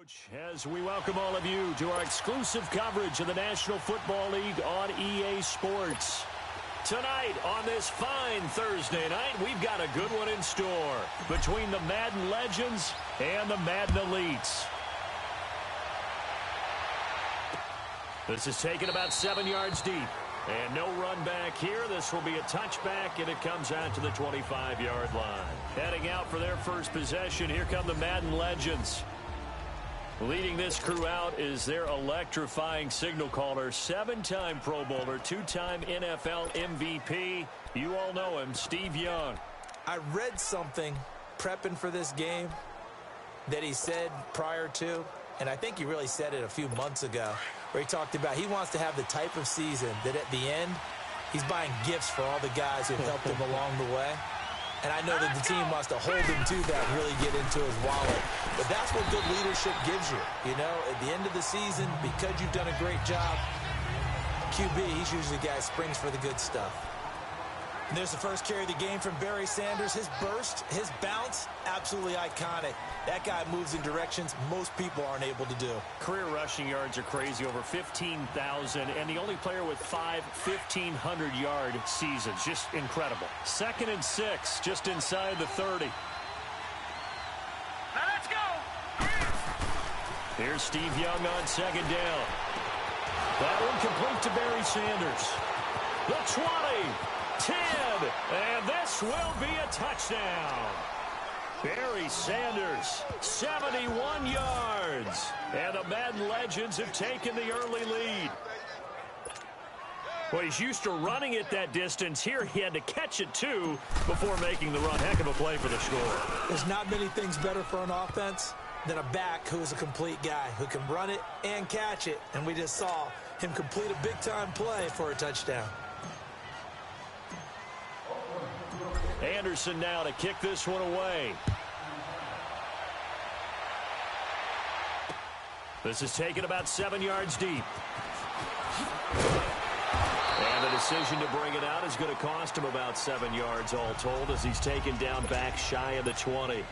Coach, as we welcome all of you to our exclusive coverage of the National Football League on EA Sports. Tonight, on this fine Thursday night, we've got a good one in store between the Madden Legends and the Madden Elites. This is taken about 7 yards deep. And no run back here. This will be a touchback, and it comes out to the 25-yard line. Heading out for their first possession, here come the Madden Legends. Leading this crew out is their electrifying signal caller, 7-time Pro Bowler, 2-time NFL MVP. You all know him, Steve Young. I read something prepping for this game that he said prior to, and I think he really said it a few months ago, where he talked about he wants to have the type of season that at the end, he's buying gifts for all the guys who helped him along the way. And I know that the team wants to hold him to that, really get into his wallet. But that's what good leadership gives you. You know, at the end of the season, because you've done a great job, QB, he's usually the guy who springs for the good stuff. And there's the first carry of the game from Barry Sanders. His burst, his bounce, absolutely iconic. That guy moves in directions most people aren't able to do. Career rushing yards are crazy, over 15,000, and the only player with 5 1,500-yard seasons. Just incredible. 2nd and 6, just inside the 30. Now let's go! Here's Steve Young on 2nd down. That one complete to Barry Sanders. The 20, 10, and this will be a touchdown. Barry Sanders, 71 yards. And the Madden Legends have taken the early lead. Well, he's used to running it that distance. Here he had to catch it, too, before making the run. Heck of a play for the score. There's not many things better for an offense than a back who is a complete guy, who can run it and catch it. And we just saw him complete a big-time play for a touchdown. Anderson now to kick this one away. This is taken about 7 yards deep. And the decision to bring it out is going to cost him about 7 yards all told, as he's taken down back shy of the 20.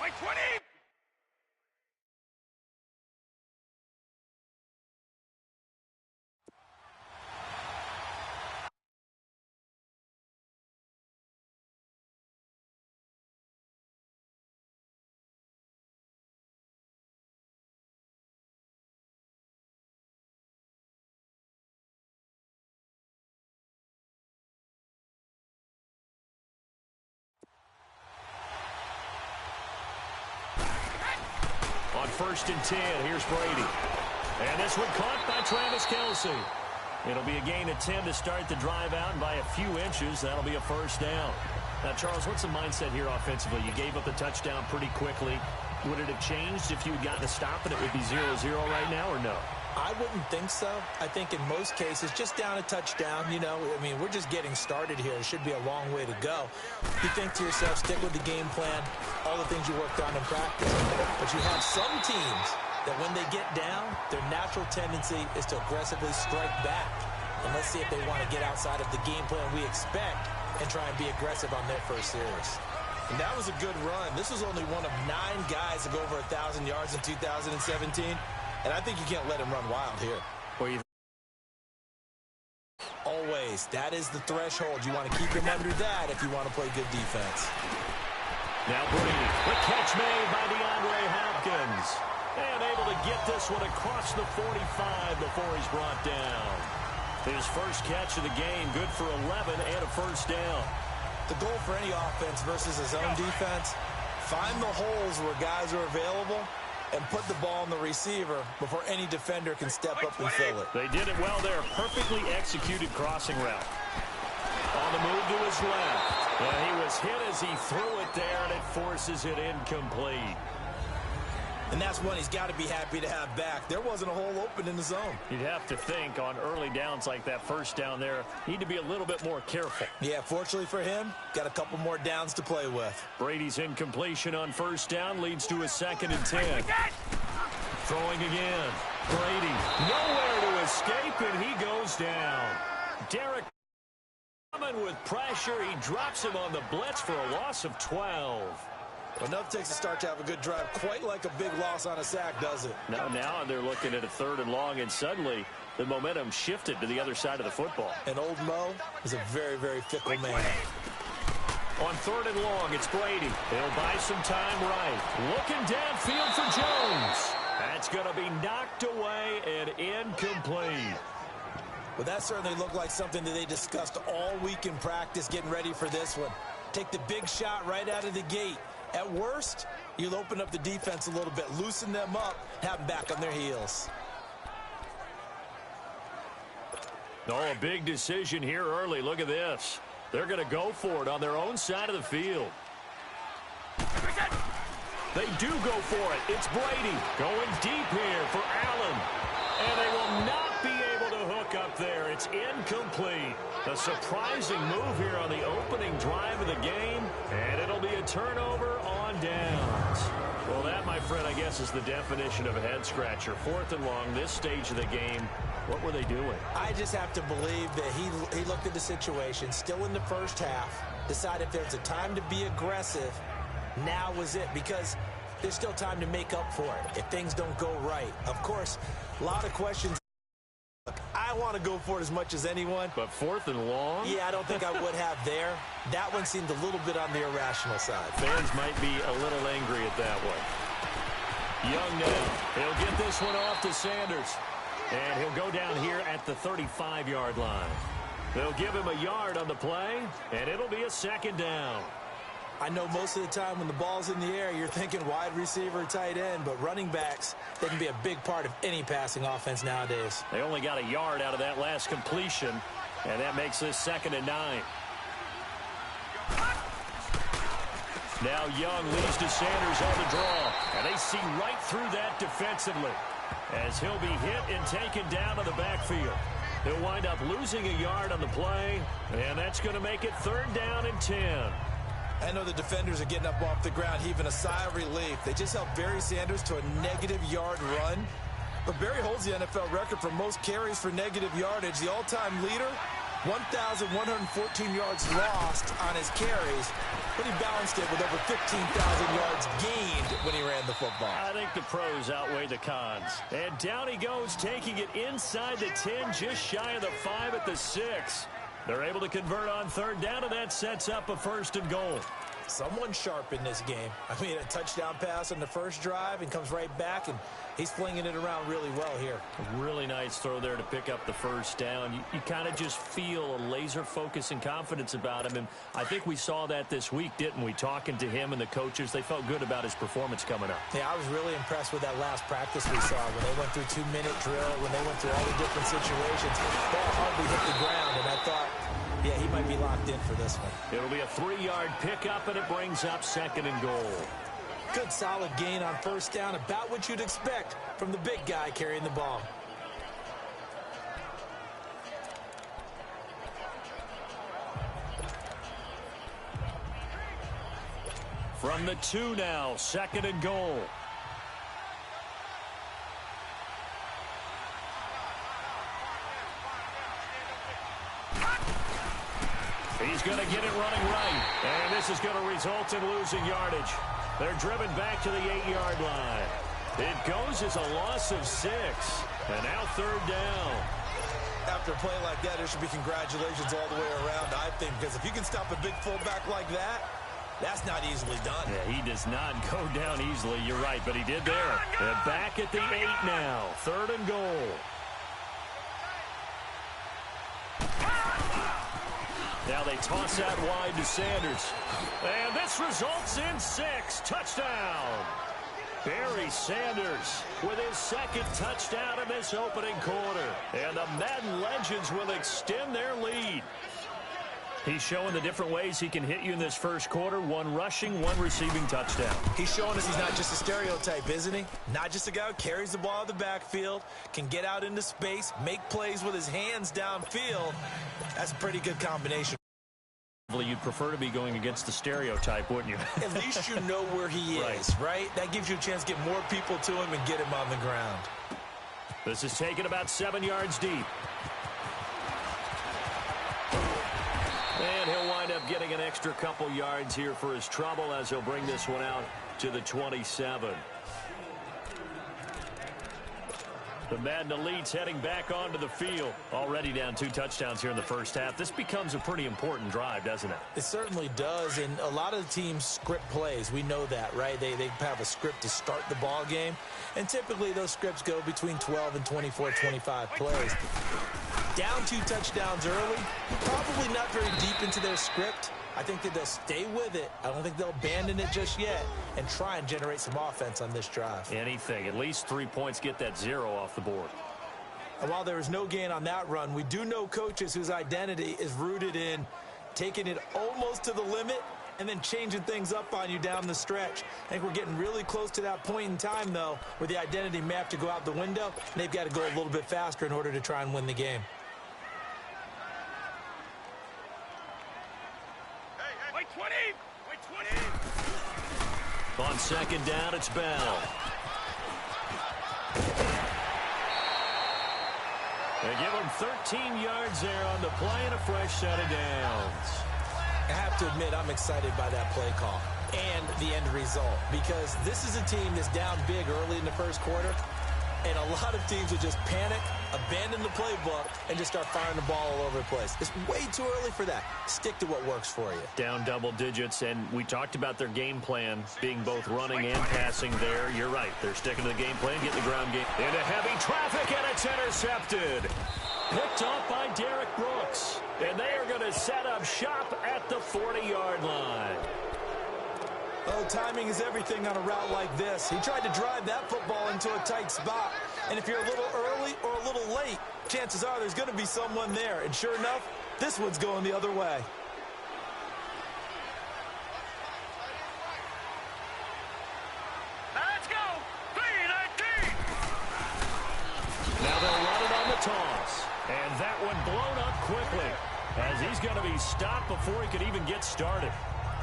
Like 20! On 1st and 10, here's Brady. And this one caught by Travis Kelce. It'll be a gain of 10 to start the drive out, and by a few inches, that'll be a first down. Now, Charles, what's the mindset here offensively? You gave up the touchdown pretty quickly. Would it have changed if you had gotten a stop and it would be 0-0 right now, or no? I wouldn't think so. I think in most cases, just down a touchdown, you know, I mean, we're just getting started here. It should be a long way to go. You think to yourself, stick with the game plan, all the things you worked on in practice. But you have some teams that when they get down, their natural tendency is to aggressively strike back. And let's see if they want to get outside of the game plan we expect and try and be aggressive on their first series. And that was a good run. This was only one of 9 guys to go over 1,000 yards in 2017. And I think you can't let him run wild here. Always. That is the threshold. You want to keep him under that if you want to play good defense. Now Brady. The catch made by DeAndre Hopkins. And able to get this one across the 45 before he's brought down. His first catch of the game, good for 11 and a first down. The goal for any offense versus his own defense, find the holes where guys are available and put the ball on the receiver before any defender can step up and fill it. They did it well there. Perfectly executed crossing route. On the move to his left. And he was hit as he threw it there, and it forces it incomplete. And that's one he's got to be happy to have back. There wasn't a hole open in the zone. You'd have to think on early downs like that first down there, need to be a little bit more careful. Yeah, fortunately for him, got a couple more downs to play with. Brady's incompletion on first down leads to a 2nd and 10. Throwing again. Brady nowhere to escape, and he goes down. Derek coming with pressure. He drops him on the blitz for a loss of 12. Enough takes a start to have a good drive. Quite like a big loss on a sack, does it? Now they're looking at a 3rd and long, and suddenly the momentum shifted to the other side of the football. And old Mo is a very, very fickle man. On 3rd and long, it's Brady. He'll buy some time right. Looking downfield for Jones. That's going to be knocked away and incomplete. Well, that certainly looked like something that they discussed all week in practice getting ready for this one. Take the big shot right out of the gate. At worst, you'll open up the defense a little bit, loosen them up, have them back on their heels. Oh, a big decision here early. Look at this. They're going to go for it on their own side of the field. They do go for it. It's Brady going deep here for Allen. And they will not be able to hook up there. It's incomplete. A surprising move here on the opening drive of the game. And it'll be a turnover on downs. Well, that, my friend, I guess is the definition of a head-scratcher. 4th and long, this stage of the game. What were they doing? I just have to believe that he looked at the situation, still in the first half, decided if there's a time to be aggressive, now was it, because there's still time to make up for it if things don't go right. Of course, a lot of questions. Look, I want to go for it as much as anyone. But 4th and long? Yeah, I don't think I would have there. That one seemed a little bit on the irrational side. Fans might be a little angry at that one. Young now. He'll get this one off to Sanders. And he'll go down here at the 35-yard line. They'll give him a yard on the play, and it'll be a 2nd down. I know most of the time when the ball's in the air, you're thinking wide receiver, tight end, but running backs, they can be a big part of any passing offense nowadays. They only got a yard out of that last completion, and that makes this 2nd and 9. Now Young leads to Sanders on the draw, and they see right through that defensively as he'll be hit and taken down to the backfield. He'll wind up losing a yard on the play, and that's going to make it 3rd down and 10. I know the defenders are getting up off the ground, heaving a sigh of relief. They just held Barry Sanders to a -yard run. But Barry holds the NFL record for most carries for negative yardage. The all-time leader, 1,114 yards lost on his carries, but he balanced it with over 15,000 yards gained when he ran the football. I think the pros outweigh the cons. And down he goes, taking it inside the 10, just shy of the 5 at the 6. They're able to convert on 3rd down, and that sets up a 1st and goal. Someone sharp in this game. I mean, a touchdown pass on the first drive and comes right back, and he's flinging it around really well here. A really nice throw there to pick up the 1st down. You kind of just feel a laser focus and confidence about him, and I think we saw that this week, didn't we? Talking to him and the coaches, they felt good about his performance coming up. Yeah, I was really impressed with that last practice we saw when they went through 2-minute drill, when they went through all the different situations. Ball hardly hit the ground, and I thought, yeah, he might be locked in for this one. It'll be a 3-yard pickup, and it brings up 2nd and goal. Good solid gain on 1st down, about what you'd expect from the big guy carrying the ball. From the 2 now, 2nd and goal. He's going to get it running right. And this is going to result in losing yardage. They're driven back to the 8-yard line. It goes as a loss of 6. And now 3rd down. After a play like that, there should be congratulations all the way around, I think, because if you can stop a big fullback like that, that's not easily done. Yeah, he does not go down easily. You're right, but he did there. They're back at the 8 now. 3rd and goal. Now they toss that wide to Sanders. And this results in 6. Touchdown. Barry Sanders with his 2nd touchdown in this opening quarter. And the Madden Legends will extend their lead. He's showing the different ways he can hit you in this first quarter. One rushing, one receiving touchdown. He's showing us he's not just a stereotype, isn't he? Not just a guy who carries the ball in the backfield, can get out into space, make plays with his hands downfield. That's a pretty good combination. You'd prefer to be going against the stereotype, wouldn't you? At least you know where he is, right? That gives you a chance to get more people to him and get him on the ground. This is taken about 7 yards deep. And he'll wind up getting an extra couple yards here for his trouble as he'll bring this one out to the 27. The Madden Elites heading back onto the field. Already down 2 touchdowns here in the first half. This becomes a pretty important drive, doesn't it? It certainly does, and a lot of the teams script plays. We know that, right? They have a script to start the ball game, and typically those scripts go between 12 and 24, 25 plays. Down 2 touchdowns early, probably not very deep into their script. I think that they'll stay with it. I don't think they'll abandon it just yet and try and generate some offense on this drive. Anything. At least 3 points, get that 0 off the board. And while there was no gain on that run, we do know coaches whose identity is rooted in taking it almost to the limit and then changing things up on you down the stretch. I think we're getting really close to that point in time, though, where the identity may have to go out the window, and they've got to go a little bit faster in order to try and win the game. Wait 20! Wait 20! On second down, it's Bell. They give him 13 yards there on the play and a fresh set of downs. I have to admit, I'm excited by that play call and the end result, because this is a team that's down big early in the first quarter, and a lot of teams will just panic, abandon the playbook, and just start firing the ball all over the place. It's way too early for that. Stick to what works for you. Down double digits, and we talked about their game plan being both running and passing there. You're right. They're sticking to the game plan, getting the ground game into heavy traffic, and it's intercepted. Picked off by Derek Brooks, and they are going to set up shop at the 40-yard line. Oh, timing is everything on a route like this. He tried to drive that football into a tight spot. And if you're a little early or a little late, chances are there's going to be someone there. And sure enough, this one's going the other way. Now let's go! 3-19! Now they'll run it on the toss. And that one blown up quickly as he's going to be stopped before he could even get started.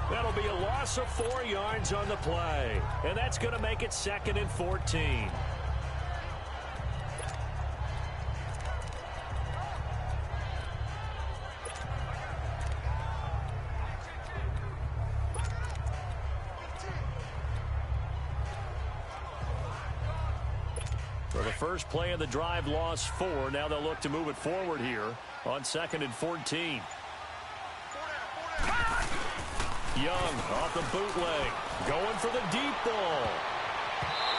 That'll be a loss of 4 yards on the play. And that's going to make it 2nd and 14. For the first play of the drive, loss 4. Now they'll look to move it forward here on 2nd and 14. Young off the bootleg, going for the deep ball.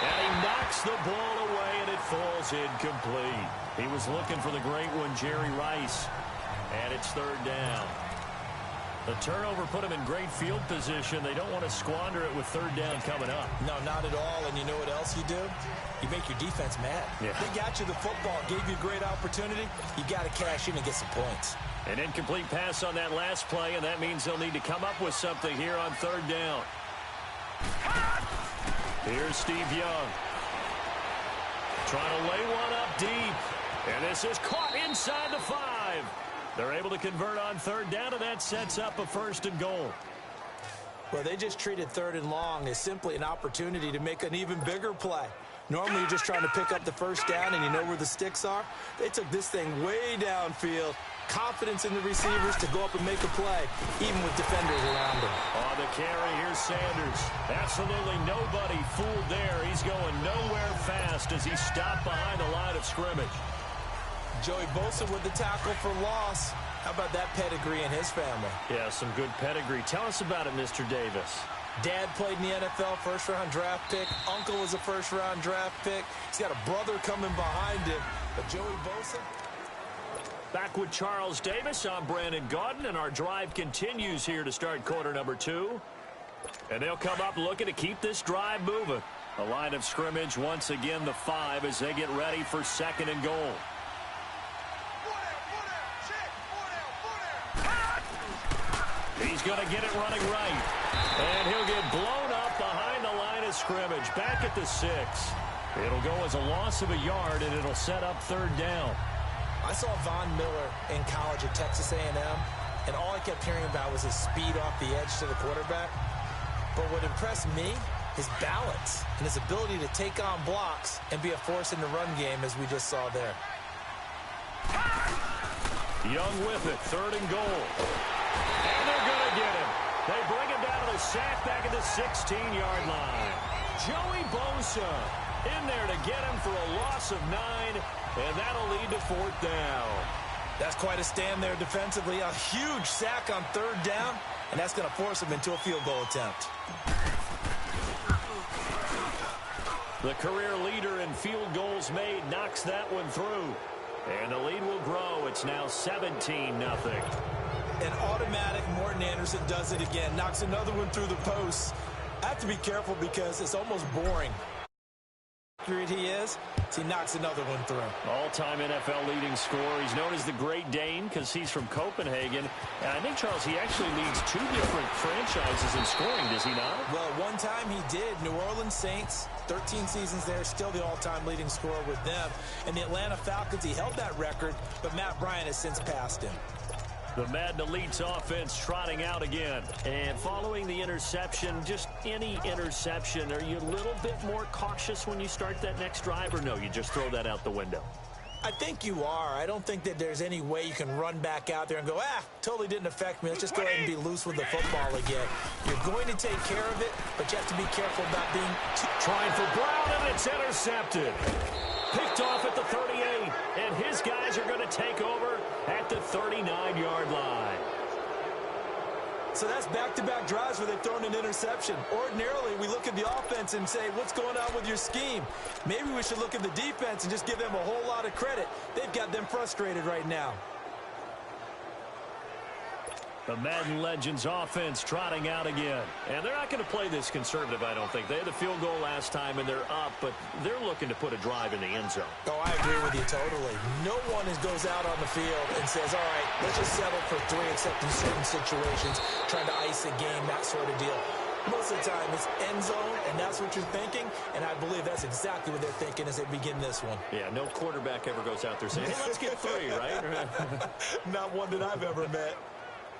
And he knocks the ball away, and it falls incomplete. He was looking for the great one, Jerry Rice. And it's 3rd down. The turnover put him in great field position. They don't want to squander it with 3rd down coming up. No, not at all. And you know what else you do? You make your defense mad. Yeah. They got you the football, gave you a great opportunity. You got to cash in and get some points. An incomplete pass on that last play, and that means they'll need to come up with something here on 3rd down. Here's Steve Young. Trying to lay one up deep. And this is caught inside the 5. They're able to convert on 3rd down, and that sets up a 1st and goal. Well, they just treated 3rd and long as simply an opportunity to make an even bigger play. Normally, you're just trying to pick up the 1st down, and you know where the sticks are. They took this thing way downfield. Confidence in the receivers to go up and make a play, even with defenders around them. On the carry, here's Sanders. Absolutely nobody fooled there. He's going nowhere fast as he stopped behind the line of scrimmage. Joey Bosa with the tackle for loss. How about that pedigree in his family? Yeah, some good pedigree. Tell us about it, Mr. Davis. Dad played in the NFL, first-round draft pick. Uncle was a first-round draft pick. He's got a brother coming behind him. But Joey Bosa... Back with Charles Davis, I'm Brandon Gaudin, and our drive continues here to start quarter number 2. And they'll come up looking to keep this drive moving. The line of scrimmage, once again, the 5 as they get ready for 2nd and goal. He's going to get it running right. And he'll get blown up behind the line of scrimmage. Back at the 6. It'll go as a loss of a yard, and it'll set up 3rd down. I saw Von Miller in college at Texas A&M, and all I kept hearing about was his speed off the edge to the quarterback. But what impressed me, his balance and his ability to take on blocks and be a force in the run game, as we just saw there. Young with it, 3rd and goal. And they're going to get him. They bring him down to the sack back at the 16-yard line. Joey Bosa in there to get him for a loss of 9, and that'll lead to 4th down. That's quite a stand there defensively. A huge sack on 3rd down, and that's going to force him into a field goal attempt. The career leader in field goals made knocks that one through. And the lead will grow. It's now 17-0. An automatic Morten Andersen does it again. Knocks another one through the post. I have to be careful because it's almost boring. Accurate he is, he knocks another one through. All-time NFL leading scorer. He's known as the Great Dane because he's from Copenhagen. And I think, Charles, he actually leads 2 different franchises in scoring, does he not? Well, one time he did. New Orleans Saints, 13 seasons there, still the all-time leading scorer with them. And the Atlanta Falcons, he held that record, but Matt Bryant has since passed him. The Madden Elites offense trotting out again. And following the interception, just any interception, are you a little bit more cautious when you start that next drive, or no, you just throw that out the window? I think you are. I don't think that there's any way you can run back out there and go, totally didn't affect me. Let's just go ahead and be loose with the football again. You're going to take care of it, but you have to be careful about being trying for Brown, and it's intercepted. Picked off at the 38, and his guys are going to take over at the 39-yard line. So that's back-to-back drives where they've thrown an interception. Ordinarily, we look at the offense and say, what's going on with your scheme? Maybe we should look at the defense and just give them a whole lot of credit. They've got them frustrated right now. The Madden Legends offense trotting out again. And they're not going to play this conservative, I don't think. They had the field goal last time, and they're up, but they're looking to put a drive in the end zone. Oh, I agree with you totally. No one goes out on the field and says, all right, let's just settle for 3, except in certain situations, trying to ice a game, that sort of deal. Most of the time, it's end zone, and that's what you're thinking, and I believe that's exactly what they're thinking as they begin this one. Yeah, no quarterback ever goes out there saying, hey, let's get 3, right? Not one that I've ever met.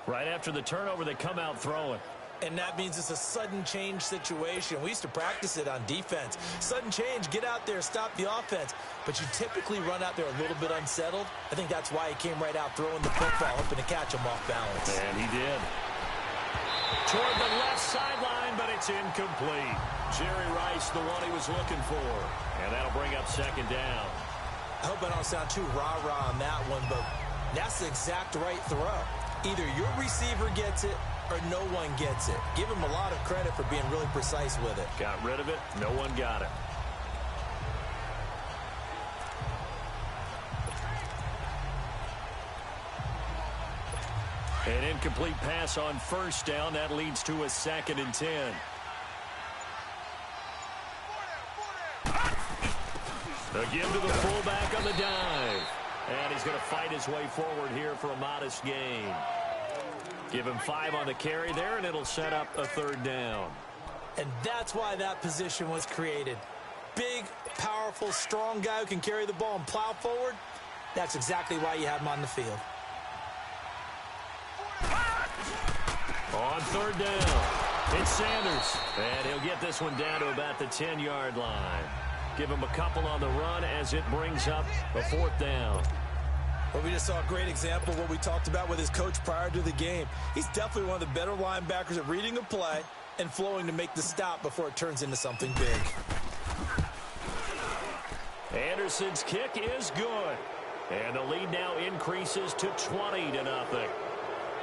Right after the turnover, they come out throwing. And that means it's a sudden change situation. We used to practice it on defense. Sudden change, get out there, stop the offense. But you typically run out there a little bit unsettled. I think that's why he came right out throwing the football, hoping to catch him off balance. And he did. Toward the left sideline, but it's incomplete. Jerry Rice, the one he was looking for. And that'll bring up 2nd down. I hope I don't sound too rah-rah on that one, but that's the exact right throw. Either your receiver gets it or no one gets it. Give him a lot of credit for being really precise with it. Got rid of it. No one got it. An incomplete pass on 1st down. That leads to a 2nd and 10. Again to the fullback on the dive. And he's going to fight his way forward here for a modest gain. Give him 5 on the carry there, and it'll set up a 3rd down. And that's why that position was created. Big, powerful, strong guy who can carry the ball and plow forward. That's exactly why you have him on the field. On 3rd down, it's Sanders. And he'll get this one down to about the 10-yard line. Give him a couple on the run as it brings up a 4th down. Well, we just saw a great example of what we talked about with his coach prior to the game. He's definitely one of the better linebackers at reading a play and flowing to make the stop before it turns into something big. Anderson's kick is good. And the lead now increases to 20-0.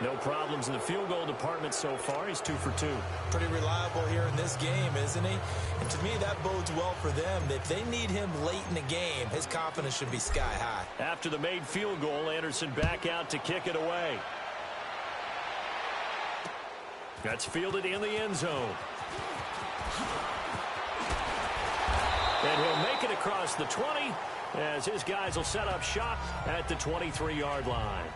No problems in the field goal department so far. He's 2 for 2. Pretty reliable here in this game, isn't he? And to me, that bodes well for them. If they need him late in the game, his confidence should be sky high. After the made field goal, Anderson back out to kick it away. That's fielded in the end zone. And he'll make it across the 20 as his guys will set up shop at the 23-yard line.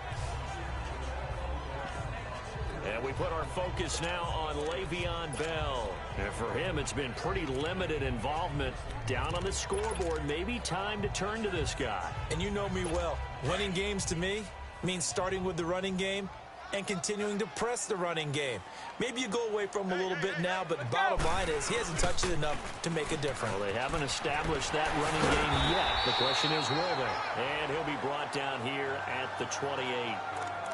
And we put our focus now on Le'Veon Bell. And for him, it's been pretty limited involvement. Down on the scoreboard, maybe time to turn to this guy. And you know me well. Winning games to me means starting with the running game and continuing to press the running game. Maybe you go away from him a little bit now, but the bottom line is he hasn't touched it enough to make a difference. Well, they haven't established that running game yet. The question is, will they? And he'll be brought down here at the 28.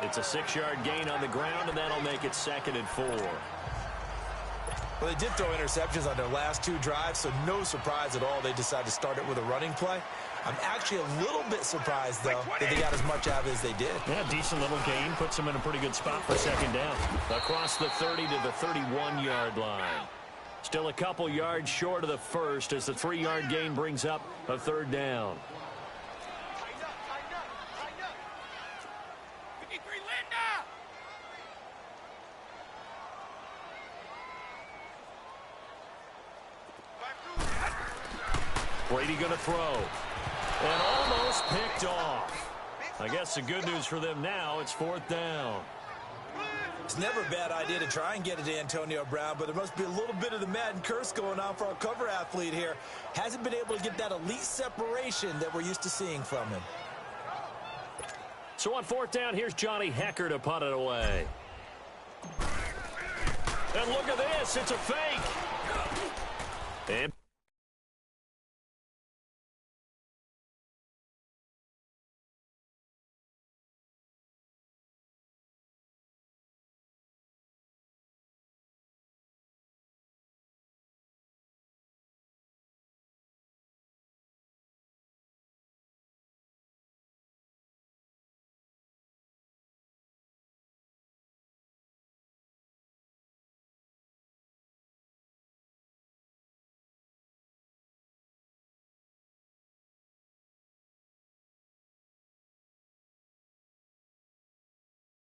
It's a 6-yard gain on the ground, and that'll make it 2nd and 4. Well, they did throw interceptions on their last 2 drives, so no surprise at all they decided to start it with a running play. I'm actually a little bit surprised, though, that they got as much out of it as they did. Yeah, decent little gain. Puts them in a pretty good spot for 2nd down. Across the 30 to the 31-yard line. Still a couple yards short of the first as the 3-yard gain brings up a 3rd down. Brady going to throw. And almost picked off. I guess the good news for them now, it's 4th down. It's never a bad idea to try and get it to Antonio Brown, but there must be a little bit of the Madden curse going on for our cover athlete here. Hasn't been able to get that elite separation that we're used to seeing from him. So on 4th down, here's Johnny Hekker to punt it away. And look at this. It's a fake. And